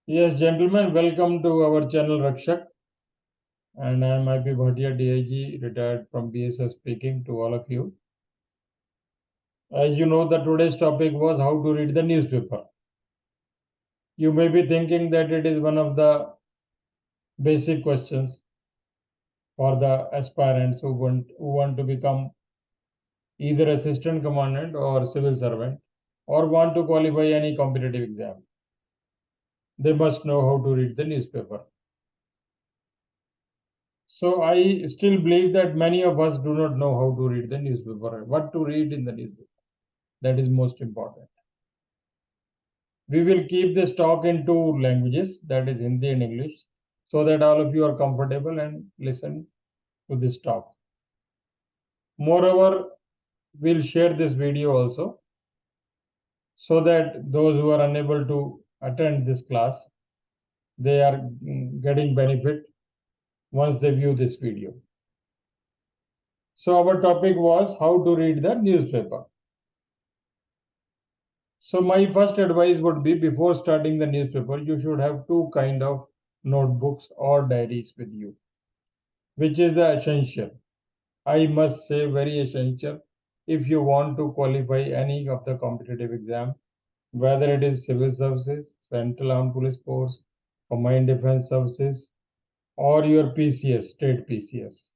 Yes, gentlemen, welcome to our channel Rakshak. And I am IP Bhatia, DIG, retired from BSF, speaking to all of you. As you know, the today's topic was how to read the newspaper. You may be thinking that it is one of the basic questions for the aspirants who want to become either assistant commandant or civil servant or want to qualify any competitive exam. They must know how to read the newspaper. So I still believe that many of us do not know how to read the newspaper, what to read in the newspaper. That is most important. We will keep this talk in two languages, that is Hindi and English, so that all of you are comfortable and listen to this talk. Moreover, we'll share this video also so that those who are unable to attend this class, they are getting benefit once they view this video. So our topic was how to read the newspaper. So my first advice would be, before starting the newspaper, you should have two kind of notebooks or diaries with you, which is the essential. I must say very essential if you want to qualify any of the competitive exam, whether it is civil services, Central Armed Police Force, Combined Defense Services, or your PCS, state PCS.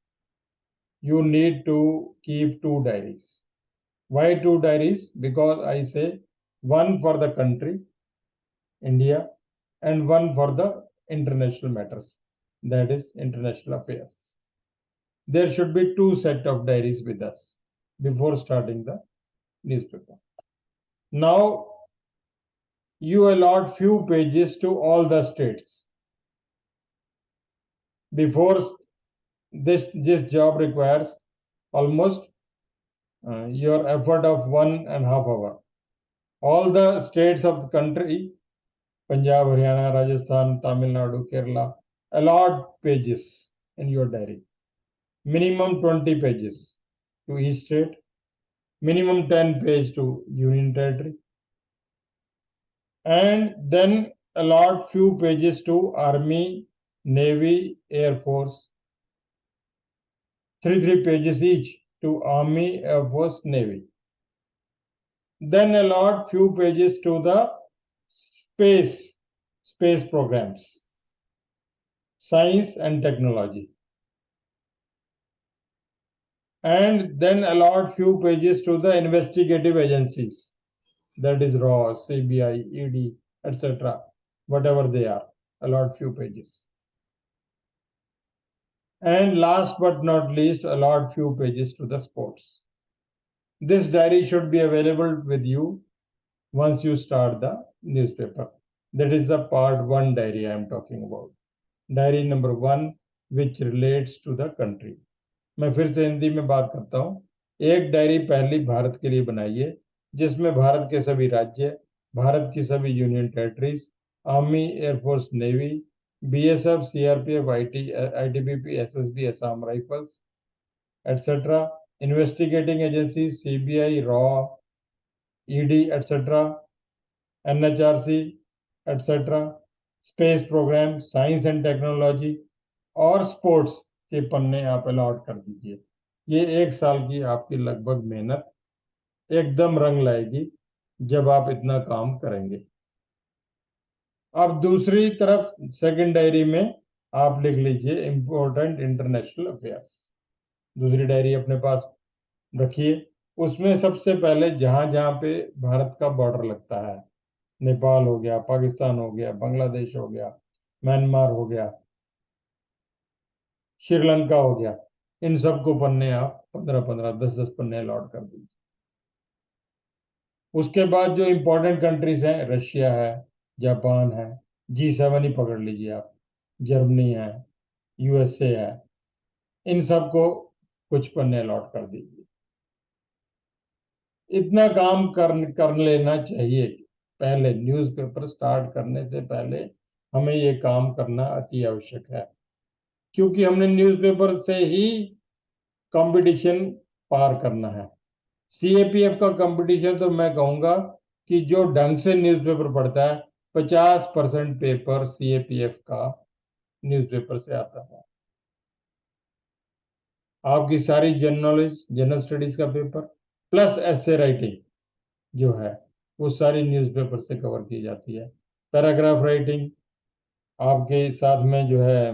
You need to keep two diaries. Why two diaries? Because I say one for the country, India, and one for the international matters, that is international affairs. There should be two set of diaries with us before starting the newspaper. Now you allot few pages to all the states. Before this job requires almost your effort of 1.5 hours. All the states of the country, Punjab, Haryana, Rajasthan, Tamil Nadu, Kerala, allot pages in your diary. Minimum 20 pages to each state, minimum 10 pages to Union Territory, and then allot few pages to Army, Navy, Air Force, three pages each to Army, Air Force, Navy. Then allot few pages to the space programs, science and technology. And then allot few pages to the investigative agencies, that is RAW, CBI, ED, etc. Whatever they are, allot few pages. And last but not least, allot few pages to the sports. This diary should be available with you once you start the newspaper. That is the part 1 diary I am talking about. Diary number 1, which relates to the country. मैं फिर से हिंदी में बात करता हूँ. एक diary पहली भारत के लिए बनाइए, जिसमें भारत के सभी राज्य, भारत की सभी union territories, army, air force, navy, BSF, CRPF, ITBP, SSB, Assam rifles, etc., investigating agencies, CBI, RAW, ED, etc., NHRC, etc., space program, science and technology और स्पोर्ट्स के पन्ने आप अलॉट कर दीजिए. ये एक साल की आपकी लगभग मेहनत एकदम रंग लाएगी जब आप इतना काम करेंगे. अब दूसरी तरफ सेकंड डायरी में आप लिख लीजिए इंपॉर्टेंट इंटरनेशनल अफेयर्स. दूसरी डायरी अपने पास रखिए. उसमें सबसे पहले जहां जहां पे भारत का बॉर्डर लगता है, नेपाल हो गया, पाकिस्तान हो गया, बांग्लादेश हो गया, म्यांमार हो गया, श्रीलंका हो गया, इन सबको पन्ने आप 15-15, 10-10 पन्ने अलॉट कर दीजिए. उसके बाद जो इंपॉर्टेंट कंट्रीज हैं, रशिया है, जापान है, G7 ही पकड़ लीजिए आप, जर्मनी है, USA है, इन सबको कुछ पन्ने अलॉट कर दीजिए. इतना काम कर लेना चाहिए. पहले न्यूज़पेपर स्टार्ट करने से पहले हमें ये काम करना अति आवश्यक है, क्योंकि हमने न्यूज़पेपर से ही कंपटीशन पार करना है. CAPF का कंपटीशन तो मैं कहूँगा कि जो ढंग से न्यूज़पेपर पढ़ता है 50% पेपर CAPF का न्यूज़पेपर से आता है। आपकी सारी जनरल नॉलेज, जनरल स्टडीज का पेपर प्लस एसे राइटिंग जो है वो सारी न्यूज़पेपर से कवर की जाती है। पैराग्राफ राइटिंग आपके साथ में जो है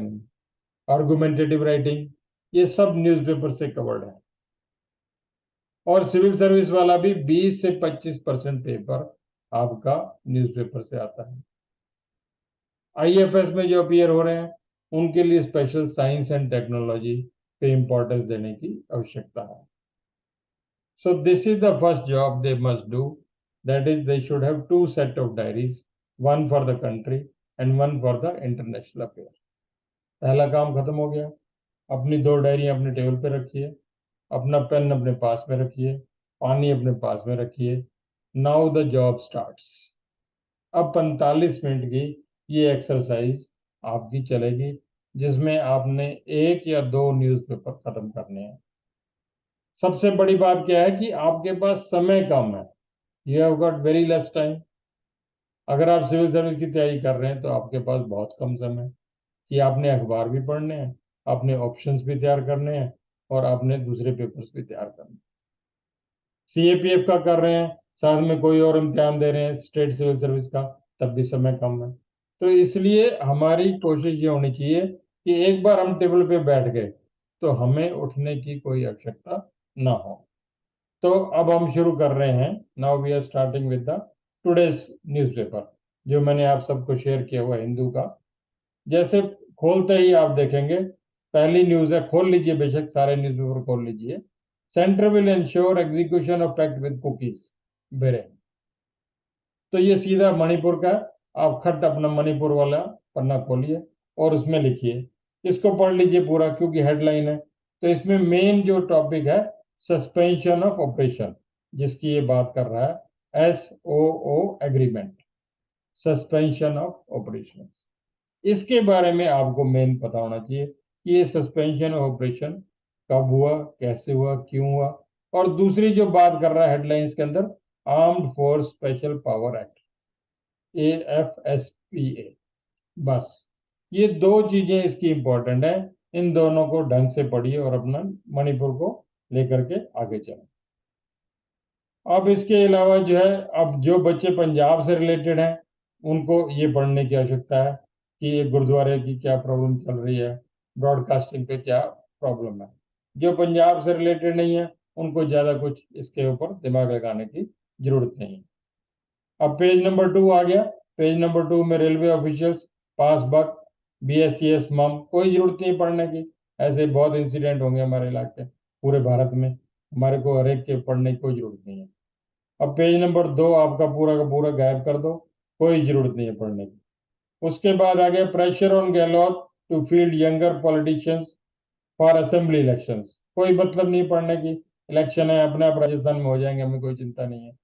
आर्गुमेंटेटिव राइटिंग, ये सब न्यूज़पेपर से कवर्ड है। और सिविल सर्विस वाला भी 20 से 25% पेपर आपका न्यूज़पेपर से आता है। IFS में जो अपीयर हो रहे हैं उनके लिए स्पेशल साइंस एंड टेक्नोलॉजी पे इंपॉर्टेंस देने की आवश्यकता है। So this is the first job they must do. That is, they should have two set of diaries, one for the country and one for the international affair. पहला काम खत्म हो गया। अपनी 2 डायरियां अपने टेबल पे रखिए, अपना पेन अपने पास में रखिए, पानी अपने पास में रखिए। Now the job starts. अब 45 मिनट की ये एक्सरसाइज आपकी चलेगी, जिसमें आपने 1 या 2 न्यूज़पेपर खत्म करने हैं। सबसे बड़ी बात क्या है कि आपके पास समय कम है। You have got very less time. अगर आप सिविल सर्विस की तैयारी कर रहे हैं तो आपके पास बहुत कम समय कि आपने अखबार भी पढ़ने हैं, आपने ऑप्शंस भी तैयार करने हैं और आपने दूसरे पेपर्स भी तैयार करने हैं। CAPF का कर रहे हैं, साथ में कोई और इम्तिहान दे रहे हैं स्टेट सिविल सर्विस का, तब भी समय कम है। तो इसलिए हमारी कोशिश ये होनी चाहिए कि एक बार हम टेबल पे बैठ गए तो हमें उठने की कोई आवश्यकता ना हो। तो अब हम शुरू कर रहे हैं। Now we are starting with the today's newspaper, जो मैंने आप सबको शेयर किया हुआ हिंदू का। जैसे खोलते ही आप देखेंगे पहली न्यूज़ है, खोल लीजिए, बेशक सारे न्यूज़पेपर खोल लीजिए। Centre will ensure execution of pact with कुकीज बेरे। तो ये सीधा मणिपुर का। आप खट अपना मणिपुर वाला पन्ना खोलिए और उसमें लिखिए, इसको पढ़ लीजिए पूरा क्योंकि हेडलाइन है। तो इसमें मेन जो टॉपिक है सस्पेंशन ऑफ ऑपरेशन, जिसकी ये बात कर रहा है, SOO agreement, suspension of operation. इसके बारे में आपको मेन पता होना चाहिए कि ये सस्पेंशन ऑफ ऑपरेशन कब हुआ, कैसे हुआ, क्यों हुआ। और दूसरी जो बात कर रहा है हेडलाइंस के अंदर, armed force special power act, AFSPA। बस ये 2 चीजें इसकी इंपॉर्टेंट है। इन दोनों को ढंग से पढ़िए और अपना मणिपुर को लेकर के आगे चलें। अब इसके अलावा जो है, अब जो बच्चे पंजाब से रिलेटेड हैं उनको ये पढ़ने की आवश्यकता है कि ये गुरुद्वारे की क्या प्रॉब्लम चल रही है, ब्रॉडकास्टिंग पे क्या प्रॉब्लम है। जो पंजाब से रिलेटेड नहीं है उनको ज़्यादा कुछ इसके ऊपर दिमाग लगाने की जरूरत नहीं है। अब पेज नंबर 2 आ गया। पेज नंबर 2 में रेलवे ऑफिशियल्स, पासबुक, BSCS मम, कोई जरूरत नहीं पढ़ने की। ऐसे बहुत इंसिडेंट होंगे हमारे इलाके पूरे भारत में, हमारे को हर एक के पढ़ने की कोई जरूरत नहीं है। अब पेज नंबर 2 आपका पूरा का पूरा गायब कर दो, कोई जरूरत नहीं है पढ़ने की। उसके बाद आ गया pressure on Gehlot to field younger politicians for assembly elections. कोई मतलब नहीं पढ़ने की, इलेक्शन है अपने आप राजस्थान में हो जाएंगे, हमें कोई चिंता नहीं है।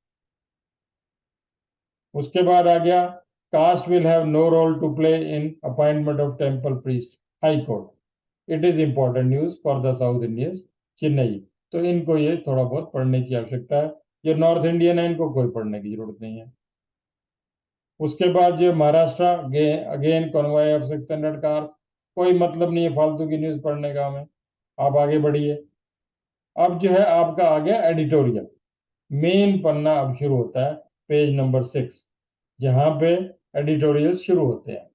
उसके बाद आ गया caste will have no role to play in appointment of temple priest, high court. It is important news for the south Indians, Chennai. तो इनको ये थोड़ा बहुत पढ़ने की आवश्यकता है। जो नॉर्थ इंडियन है इनको कोई पढ़ने की जरूरत नहीं है। उसके बाद जो Maharashtra, again convoy of 600 cars, कोई मतलब नहीं है फालतू की न्यूज पढ़ने का हमें। आप आगे बढ़िए। अब जो है आपका आ गया एडिटोरियल। मेन पन्ना अब शुरू होता है, पेज नंबर 6, जहां पे एडिटोरियल शुरू होते हैं।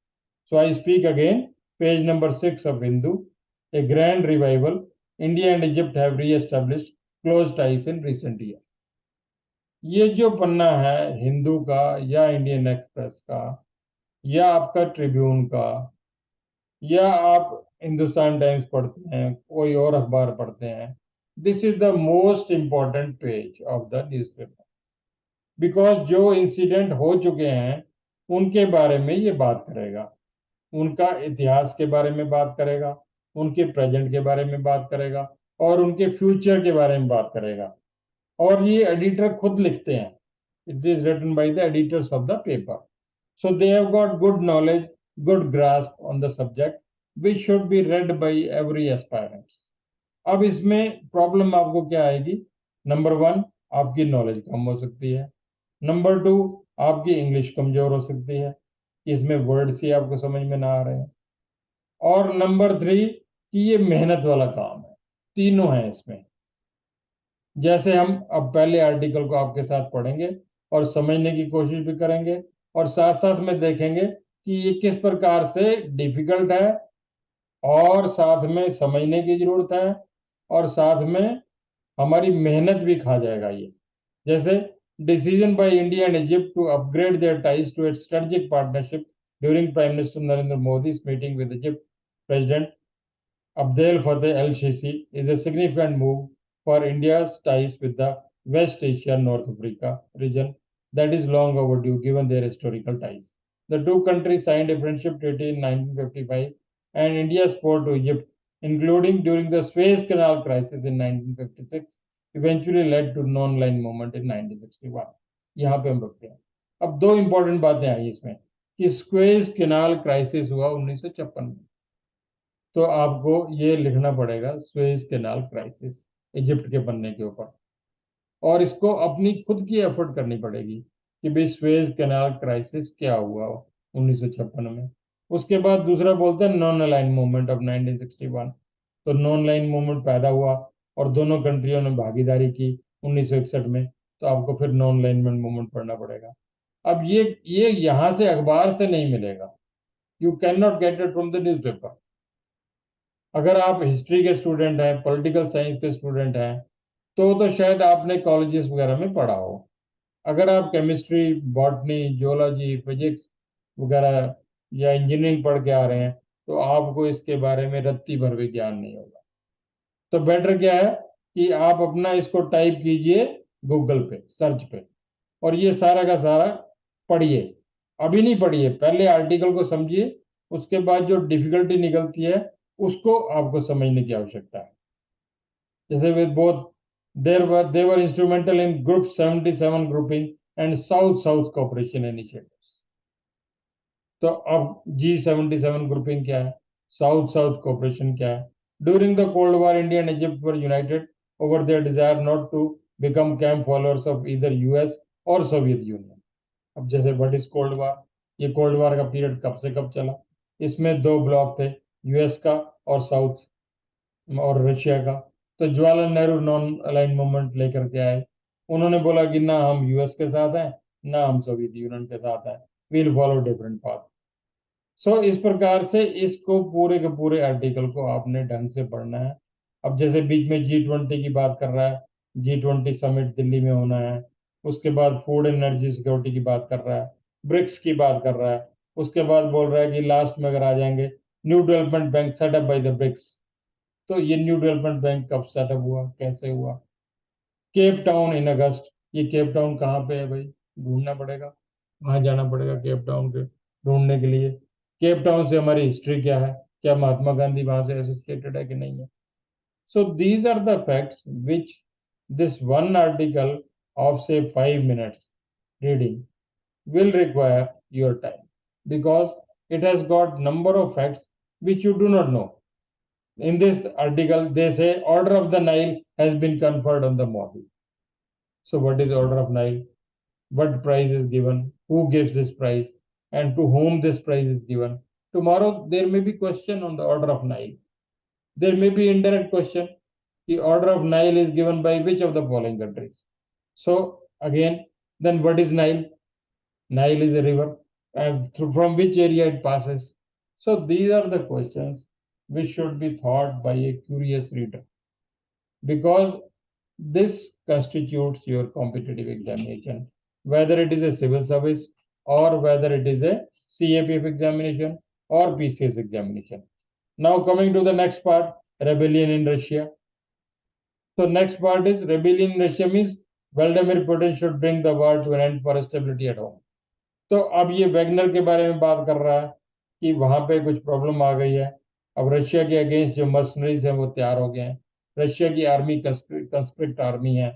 So I speak again, page number 6 of Hindu, a grand revival, India and Egypt have reestablished close ties in recent year. ये जो पन्ना है हिंदू का या इंडियन एक्सप्रेस का या आपका ट्रिब्यून का या आप हिंदुस्तान टाइम्स पढ़ते हैं, कोई और अखबार पढ़ते हैं, this is the most important page of the newspaper, because जो इंसिडेंट हो चुके हैं उनके बारे में ये बात करेगा, उनका इतिहास के बारे में बात करेगा, उनके प्रेजेंट के बारे में बात करेगा और उनके फ्यूचर के बारे में बात करेगा। और ये एडिटर खुद लिखते हैं, it is written by the editors of the paper. So they have got good knowledge, good grasp on the subject, which should be read by every aspirant. अब इसमें प्रॉब्लम आपको क्या आएगी? नंबर 1, आपकी नॉलेज कम हो सकती है। नंबर 2, आपकी इंग्लिश कमजोर हो सकती है। इसमें वर्ड्स ही आपको समझ में ना आ रहे हैं। और नंबर 3 कि ये मेहनत वाला काम है। तीनों है इसमें। जैसे हम अब पहले आर्टिकल को आपके साथ पढ़ेंगे और समझने की कोशिश भी करेंगे, और साथ साथ में देखेंगे कि ये किस प्रकार से डिफिकल्ट है, और साथ में समझने की जरूरत है, और साथ में हमारी मेहनत भी खा जाएगा ये। जैसे decision by India and Egypt to upgrade their ties to its strategic partnership during prime minister Narendra Modi's meeting with Egypt president Abdel Fattah el-Sisi is a significant move for India's ties with the West Asia North Africa region that is long overdue given their historical ties. The two countries signed a friendship treaty in 1955, and India's support to Egypt, including during the Suez Canal crisis in 1956, eventually led to non-aligned movement in 1961. यहाँ पे हम रुकते हैं। अब दो important बातें आई इसमें कि स्क्वेज कैनाल क्राइसिस हुआ 1956 में। तो आपको ये लिखना पड़ेगा सुएज कैनाल क्राइसिस इजिप्ट के बनने के ऊपर, और इसको अपनी खुद की एफर्ट करनी पड़ेगी कि भाई सुएज कैनाल क्राइसिस क्या हुआ 1956 में। उसके बाद दूसरा बोलते हैं नॉन अलाइन मूवमेंट ऑफ 1961। तो नॉन लाइन मूवमेंट पैदा हुआ और दोनों कंट्रियों ने भागीदारी की 1961 में, तो आपको फिर नॉन अलाइनमेंट मूवमेंट पढ़ना पड़ेगा। अब ये यहां से अखबार से नहीं मिलेगा, you can not get it from the newspaper. अगर आप हिस्ट्री के स्टूडेंट हैं, पॉलिटिकल साइंस के स्टूडेंट हैं, तो शायद आपने कॉलेजेस वगैरह में पढ़ा हो। अगर आप केमिस्ट्री, बॉटनी, जियोलॉजी, फिजिक्स वगैरह या इंजीनियरिंग पढ़ के आ रहे हैं, तो आपको इसके बारे में रत्ती भर भी ज्ञान नहीं होगा। तो बेटर क्या है कि आप अपना इसको टाइप कीजिए गूगल पे, सर्च पे, और ये सारा का सारा पढ़िए। अभी नहीं पढ़िए, पहले आर्टिकल को समझिए, उसके बाद जो डिफिकल्टी निकलती है उसको आपको समझने की आवश्यकता है। जैसे with both they were instrumental in group 77 grouping and south south cooperation initiatives। तो अब G77 ग्रुपिंग क्या है, साउथ साउथ कोऑपरेशन क्या है। During the cold war India and Egypt were united over their desire not to become camp followers of either US or Soviet Union. अब जैसे what is cold war, ये cold war का period कब से कब चला। इसमें दो ब्लॉक थे, यूएस का और साउथ और रशिया का। तो Jawaharlal Nehru non align movement लेकर के आए। उन्होंने बोला कि ना हम यूएस के साथ हैं, ना हम सोवियत यूनियन के साथ हैं, वील फॉलो डिफरेंट पाथ। सो इस प्रकार से इसको पूरे के पूरे आर्टिकल को आपने ढंग से पढ़ना है। अब जैसे बीच में G20 की बात कर रहा है, G20 समिट दिल्ली में होना है। उसके बाद फूड एनर्जी सिक्योरिटी की बात कर रहा है, ब्रिक्स की बात कर रहा है। उसके बाद बोल रहा है कि लास्ट में अगर आ जाएंगे, new development bank setup by the BRICS. तो ये न्यू डेवलपमेंट बैंक कब सेटअप हुआ, कैसे हुआ। केप टाउन इन अगस्त, ये केप टाउन कहाँ पे है भाई, ढूंढना पड़ेगा, वहां जाना पड़ेगा केप टाउन के ढूंढने के लिए। केप टाउन से हमारी हिस्ट्री क्या है, क्या महात्मा गांधी वहां से एसोसिएटेड है कि नहीं है। So these are the facts which this one article of से 5 minutes reading will require your time, because it has got number of facts which you do not know. In this article they say order of the Nile has been conferred on the Modi. So what is order of Nile, what prize is given, who gives this prize, and to whom this prize is given. Tomorrow there may be question on the order of Nile. There may be indirect question. The order of Nile is given by which of the following countries? So again, then what is Nile? Nile is a river, and from which area it passes. So these are the questions which should be thought by a curious reader, because this constitutes your competitive examination, whether it is a civil service or whether it is a CAPF examination or PCS examination. Now coming to the next part, rebellion in Russia. So next part is rebellion in Russia means Vladimir Putin should bring the war to an end for stability at home. तो अब ये Wagner के बारे में बात कर रहा है कि वहां पे कुछ प्रॉब्लम आ गई है। अब रशिया के अगेंस्ट जो मर्सनरीज हैं वो तैयार हो गए हैं। रशिया की आर्मी कंस्क्रिप्ट आर्मी है।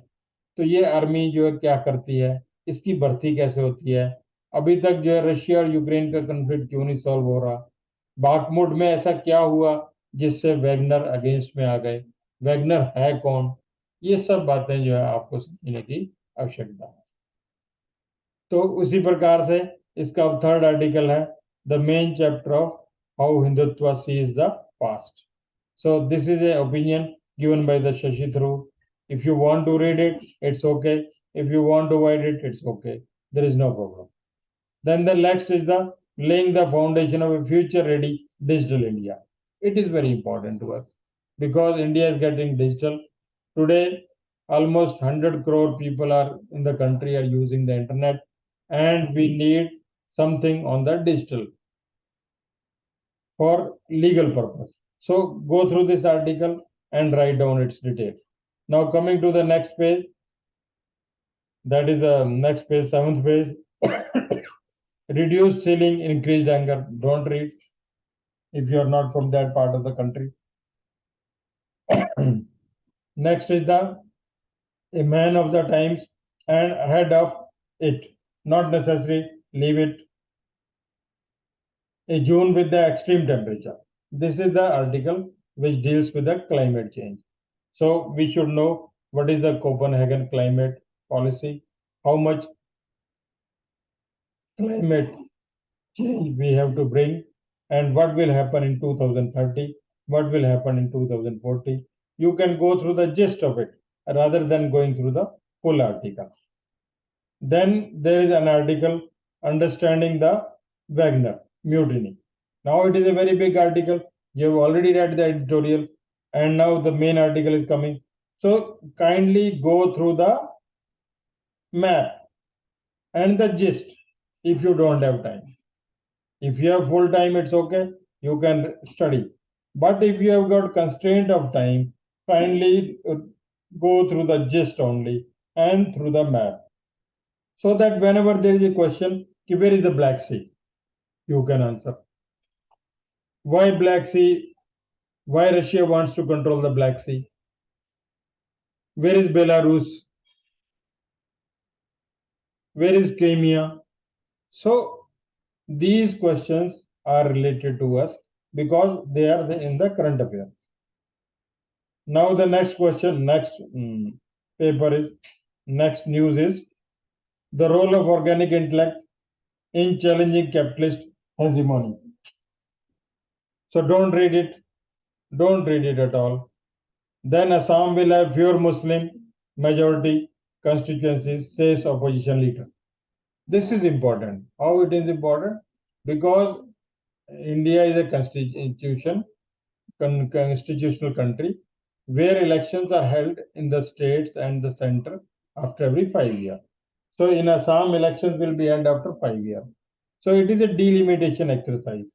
तो ये आर्मी जो है क्या करती है, इसकी भर्ती कैसे होती है, अभी तक जो है रशिया और यूक्रेन का कॉन्फ्लिक्ट क्यों नहीं सॉल्व हो रहा, बाखमुट में ऐसा क्या हुआ जिससे वैगनर अगेंस्ट में आ गए, वैगनर है कौन, ये सब बातें जो है आपको समझने की आवश्यकता है। तो उसी प्रकार से इसका थर्ड आर्टिकल है the main chapter of how Hindutva sees the past. So this is an opinion given by the Shashi Tharoor. If you want to read it, it's okay. If you want to avoid it, it's okay. There is no problem. Then the next is the laying the foundation of a future ready digital India. It is very important to us because India is getting digital. Today, almost 100 crore people are in the country are using the internet, and we need something on the digital for legal purpose. So go through this article and write down its detail. Now coming to the next page, that is the next page, seventh page. Reduced ceiling, increased anger. Don't read if you are not from that part of the country. Next is the a man of the times and ahead of it. Not necessary, leave it. A June with the extreme temperature. This is the article which deals with the climate change. So we should know what is the Copenhagen climate policy, how much climate change we have to bring, and what will happen in 2030, what will happen in 2040. You can go through the gist of it rather than going through the full article. Then there is an article understanding the Wagner mutiny. Now it is a very big article. You have already read the editorial, and now the main article is coming. So kindly go through the map and the gist if you don't have time. If you have full time, it's okay. You can study. But if you have got constraint of time, kindly go through the gist only and through the map. So that whenever there is a question, where is the Black Sea? You can answer. Why Black Sea? Why Russia wants to control the Black Sea? Where is Belarus? Where is Crimea? So these questions are related to us because they are in the current affairs. Now the next question, next paper is, next news is the role of organic intellect in challenging capitalist hegemony. So don't read it at all. Then Assam will have fewer Muslim majority constituencies, says opposition leader. This is important. How it is important? Because India is a constitutional country where elections are held in the states and the center after every 5 years. So in Assam, elections will be held after 5 years. So it is a delimitation exercise.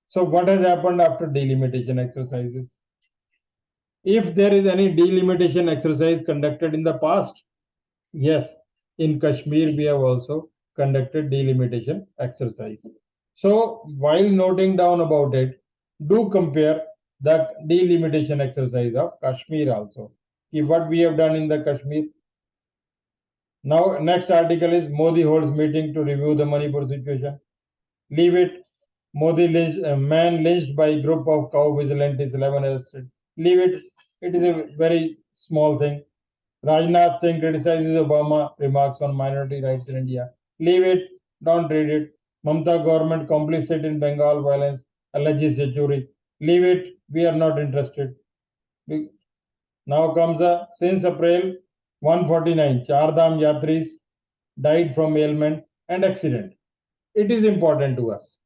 So what has happened after delimitation exercises? If there is any delimitation exercise conducted in the past, yes, in Kashmir we have also conducted delimitation exercise. So while noting down about it, do compare the delimitation exercise of Kashmir also. What we have done in the Kashmir. Now next article is Modi holds meeting to review the Manipur situation. Leave it. Modi lynched a man lynched by group of cow vigilantes 11 arrested. Leave it. It is a very small thing. Rajnath Singh criticizes Obama remarks on minority rights in India. Leave it. Don't read it. Mamta government complicit in Bengal violence alleges Yechuri. Leave it. We are not interested. Now comes a since April 149 Chardham Yatris died from ailment and accident. It is important to us.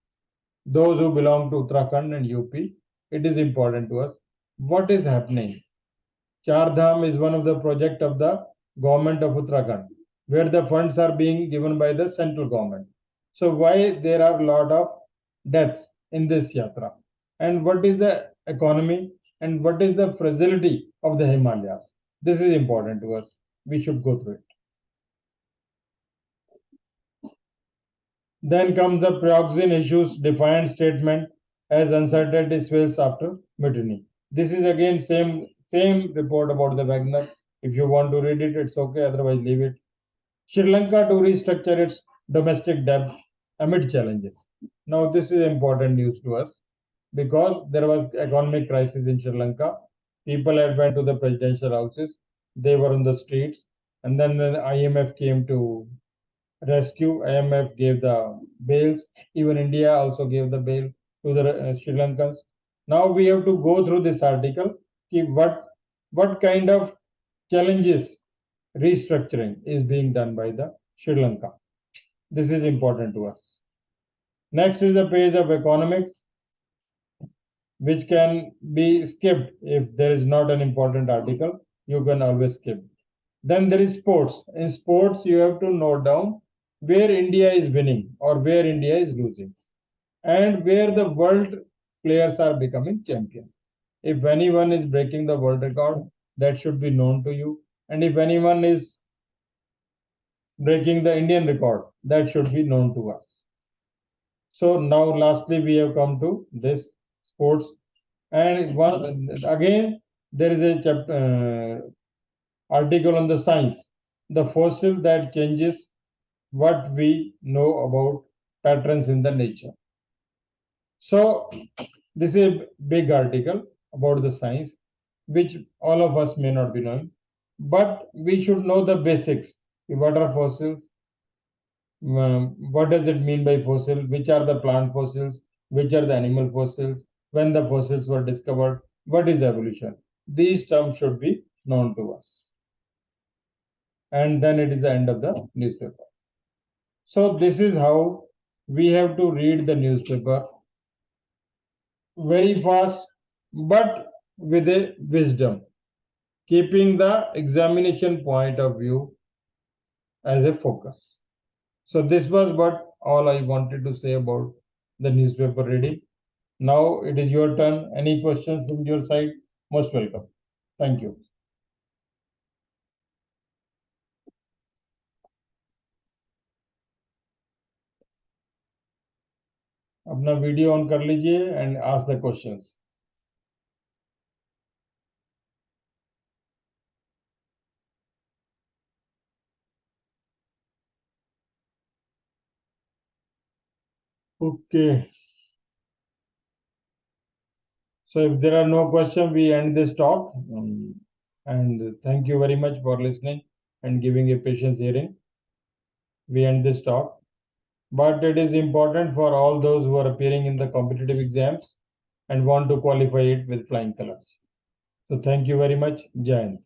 Those who belong to Uttarakhand and UP, it is important to us. What is happening? Char Dham is one of the project of the government of Uttarakhand, where the funds are being given by the central government. So why there are a lot of deaths in this yatra? And what is the economy and what is the fragility of the Himalayas? This is important to us. We should go through it. Then comes the Prioxin issues defiant statement as uncertainty swells after mutiny. This is again same report about the Wagner. If you want to read it, it's okay. Otherwise, leave it. Sri Lanka to restructure its domestic debt amid challenges. Now, this is important news to us because there was economic crisis in Sri Lanka. People had went to the presidential houses. They were on the streets, and then the IMF came to rescue. IMF gave the bails. Even India also gave the bail to the Sri Lankans. Now we have to go through this article. What kind of challenges restructuring is being done by the Sri Lanka. This is important to us. Next is the page of economics, which can be skipped if there is not an important article. You can always skip. Then there is sports. In sports, you have to note down where India is winning or where India is losing and where the world players are becoming champion. If anyone is breaking the world record, that should be known to you. And if anyone is breaking the Indian record, that should be known to us. So now lastly we have come to this sports, and again there is a article on the science, the fossil that changes what we know about patterns in the nature. So this is a big article about the science which all of us may not be knowing, but we should know the basics. What are fossils? What does it mean by fossil? Which are the plant fossils? Which are the animal fossils? When the fossils were discovered? What is evolution? These terms should be known to us. And then it is the end of the newspaper. So this is how we have to read the newspaper very fast, but with a wisdom, keeping the examination point of view as a focus. So this was what all I wanted to say about the newspaper reading. Now it is your turn. Any questions from your side? Most welcome. Thank you. अपना video on कर लीजिए and ask the questions. Okay. So if there are no questions, we end this talk. And thank you very much for listening and giving a patience hearing. We end this talk. But it is important for all those who are appearing in the competitive exams and want to qualify it with flying colors. So thank you very much. Jai Hind.